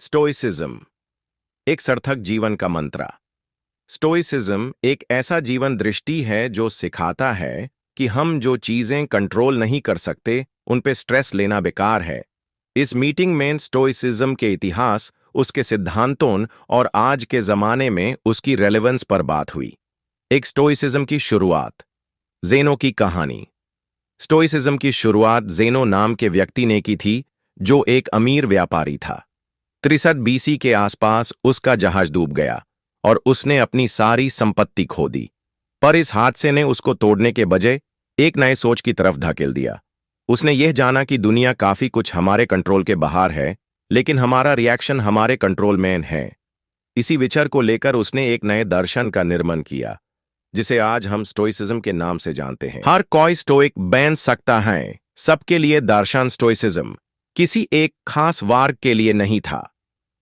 Stoicism एक सार्थक जीवन का मंत्र। स्टोइसिज्म एक ऐसा जीवन दृष्टि है जो सिखाता है कि हम जो चीजें कंट्रोल नहीं कर सकते उन पे स्ट्रेस लेना बेकार है। इस मीटिंग में स्टोइसिज्म के इतिहास, उसके सिद्धांतों और आज के जमाने में उसकी रेलेवेंस पर बात हुई। एक स्टोइसिज्म की शुरुआत। ज़ेनो की कहानी। स्टोइसिज्म की शुरुआत ज़ेनो नाम के व्यक्ति ने की थी, जो एक अमीर व्यापारी था। 63 बीसी के आसपास उसका जहाज डूब गया और उसने अपनी सारी संपत्ति खो दी। पर इस हादसे ने उसको तोड़ने के बजाय एक नए सोच की तरफ धकेल दिया। उसने यह जाना कि दुनिया काफी कुछ हमारे कंट्रोल के बाहर है, लेकिन हमारा रिएक्शन हमारे कंट्रोल में है। इसी विचार को लेकर उसने एक नए दर्शन का निर्माण किया, जिसे आज हम स्टोइसिज्म के नाम से जानते हैं। हर कोई स्टोइक बन सकता है। सबके लिए दर्शन स्टोइसिज्म किसी एक खास वर्ग के लिए नहीं था।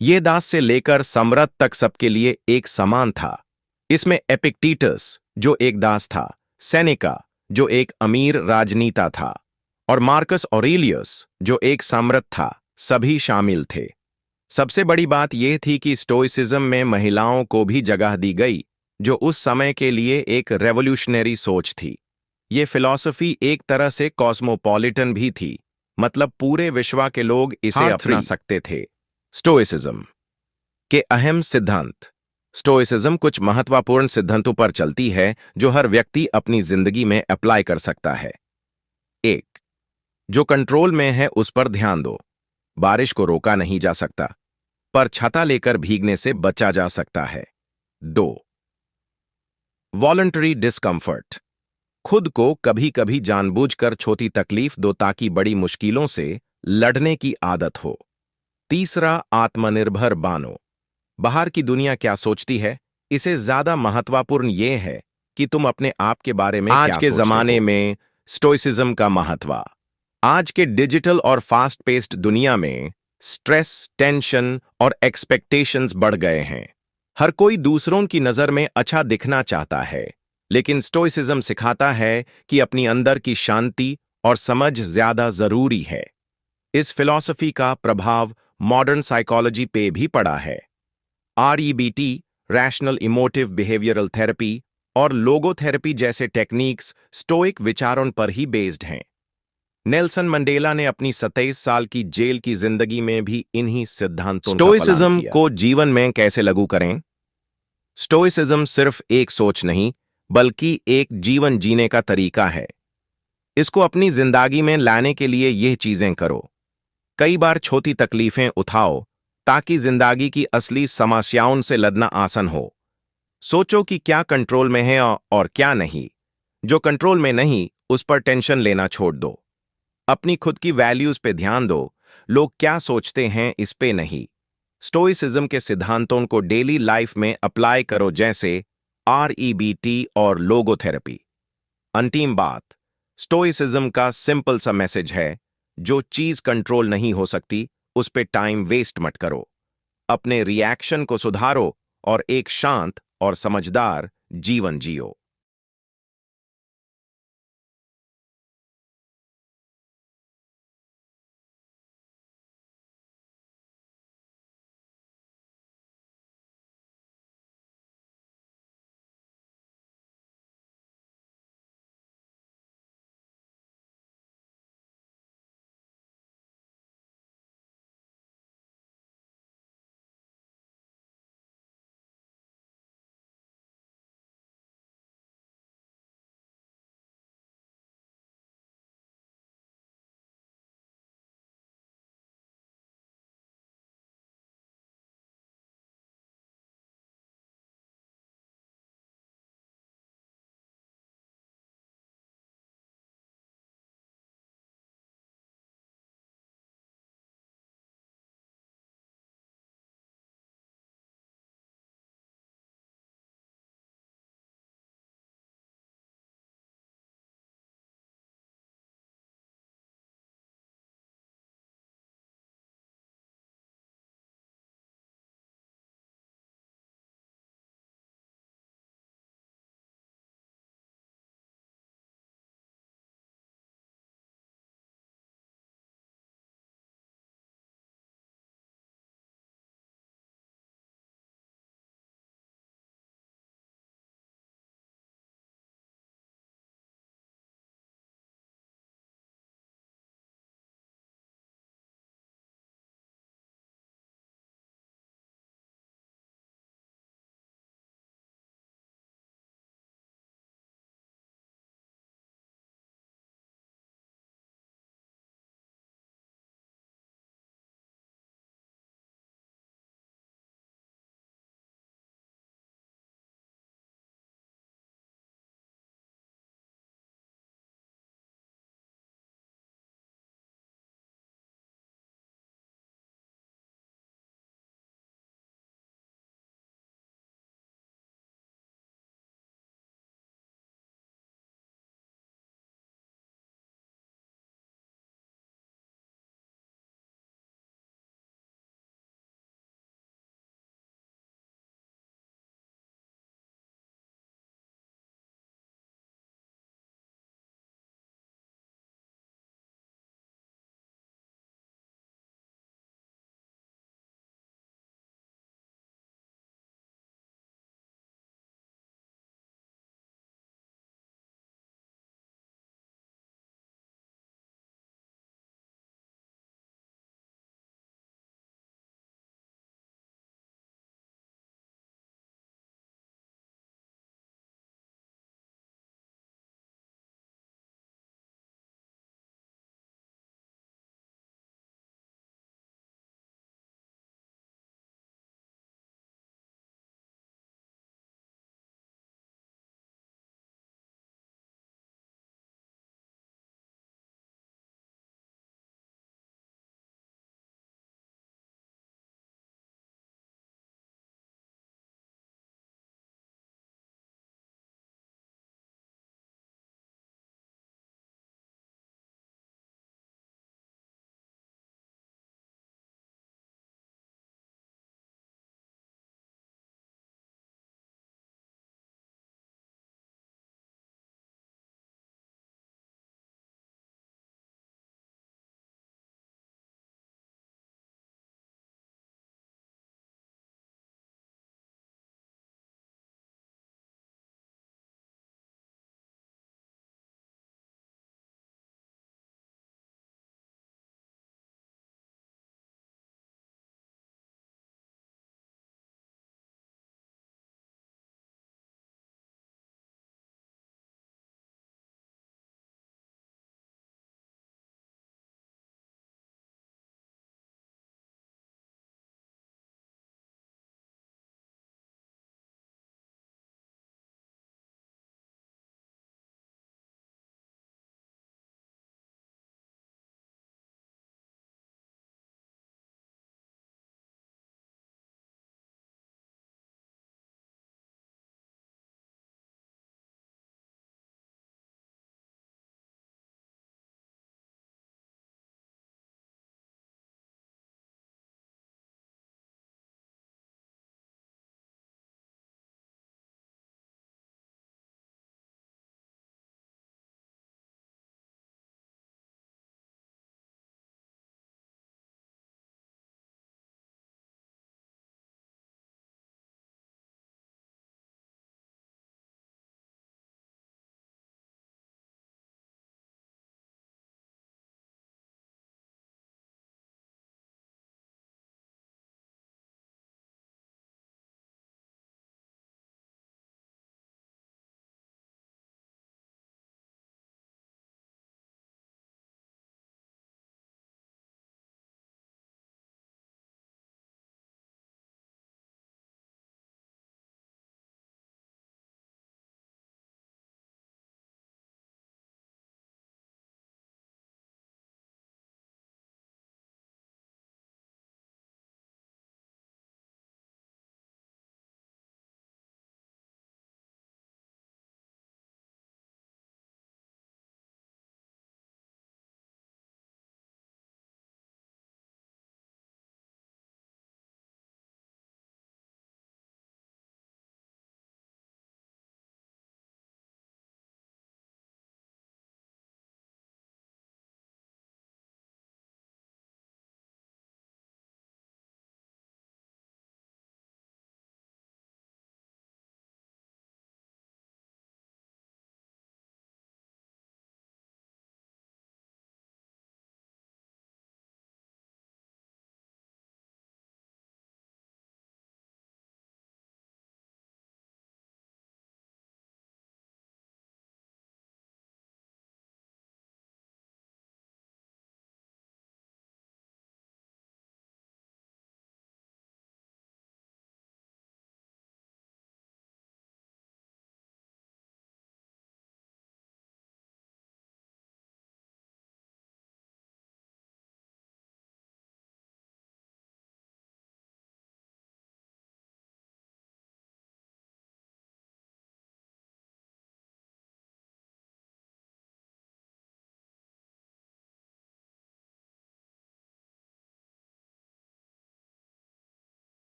ये दास से लेकर सम्राट तक सबके लिए एक समान था। इसमें एपिक्टेटस, जो एक दास था, सेनेका, जो एक अमीर राजनीता था, और मार्कस ऑरेलियस, जो एक सम्राट था, सभी शामिल थे। सबसे बड़ी बात यह थी कि स्टोइसिज्म में महिलाओं को भी जगह दी गई, जो उस समय के लिए एक रेवोल्यूशनरी सोच थी। ये फिलॉसफी एक तरह से कॉस्मोपॉलिटन भी थी, मतलब पूरे विश्व के लोग इसे अपना सकते थे। स्टोइसिज्म के अहम सिद्धांत। स्टोइसिज्म कुछ महत्वपूर्ण सिद्धांतों पर चलती है जो हर व्यक्ति अपनी जिंदगी में अप्लाई कर सकता है। 1. जो कंट्रोल में है उस पर ध्यान दो। बारिश को रोका नहीं जा सकता, पर छाता लेकर भीगने से बचा जा सकता है। 2. Voluntary discomfort. खुद को कभी कभी जानबूझकर छोटी तकलीफ दो ताकि बड़ी मुश्किलों से लड़ने की आदत हो। 3. आत्मनिर्भर बनो। बाहर की दुनिया क्या सोचती है, इसे ज्यादा महत्वपूर्ण यह है कि तुम अपने आप के बारे में आज के जमाने में स्टोइसिज्म का महत्व। आज के डिजिटल और फास्ट पेस्ड दुनिया में स्ट्रेस, टेंशन और एक्सपेक्टेशंस बढ़ गए हैं। हर कोई दूसरों की नजर में अच्छा दिखना चाहता है, लेकिन स्टोइसिज्म सिखाता है कि अपनी अंदर की शांति और समझ ज्यादा जरूरी है। इस फिलॉसफी का प्रभाव मॉडर्न साइकोलॉजी पे भी पड़ा है। REBT, rational emotive behavioural therapy, और लोगोथेरेपी जैसे टेक्निक्स स्टोइक विचारों पर ही बेस्ड हैं। नेल्सन मंडेला ने अपनी 27 साल की जेल की जिंदगी में भी इन्हीं सिद्धांतों स्टोइसिज्म को जीवन में कैसे लागू करें। स्टोइसिज्म सिर्फ एक सोच नहीं, बल्कि एक जीवन जीने का तरीका है। इसको अपनी जिंदगी में लाने के लिए यह चीजें करो। कई बार छोटी तकलीफें उठाओ ताकि जिंदगी की असली समस्याओं से लड़ना आसान हो। सोचो कि क्या कंट्रोल में है और क्या नहीं। जो कंट्रोल में नहीं, उस पर टेंशन लेना छोड़ दो। अपनी खुद की वैल्यूज पे ध्यान दो, लोग क्या सोचते हैं इस पे नहीं। स्टोइसिज्म के सिद्धांतों को डेली लाइफ में अप्लाई करो, जैसे REBT और लोगोथेरेपी। अंतिम बात, स्टोइसिज्म का सिंपल सा मैसेज है, जो चीज कंट्रोल नहीं हो सकती उस पे टाइम वेस्ट मत करो। अपने रिएक्शन को सुधारो और एक शांत और समझदार जीवन जियो।